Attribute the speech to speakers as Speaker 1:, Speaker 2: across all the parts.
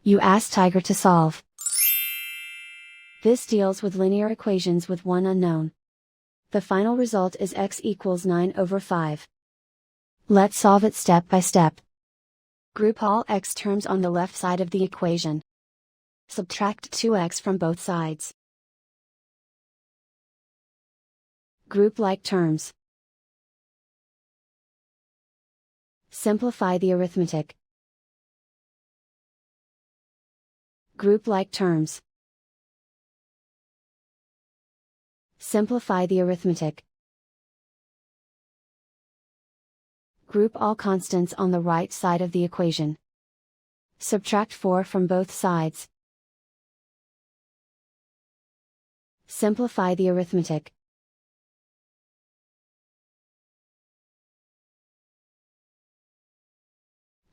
Speaker 1: You ask Tiger to solve. This deals with linear equations with one unknown. The final result is x equals 9/5. Let's solve it step by step. Group all x terms on the left side of the equation. Subtract 2x from both sides. Group like terms. Simplify the arithmetic. Group like terms. Simplify the arithmetic. Group all constants on the right side of the equation. Subtract 4 from both sides. Simplify the arithmetic.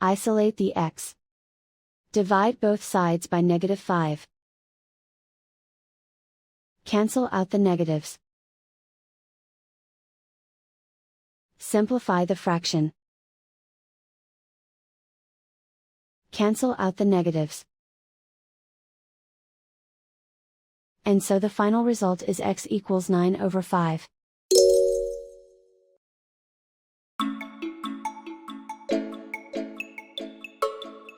Speaker 1: Isolate the x. Divide both sides by -5. Cancel out the negatives. Simplify the fraction. Cancel out the negatives. And so the final result is x equals 9/5.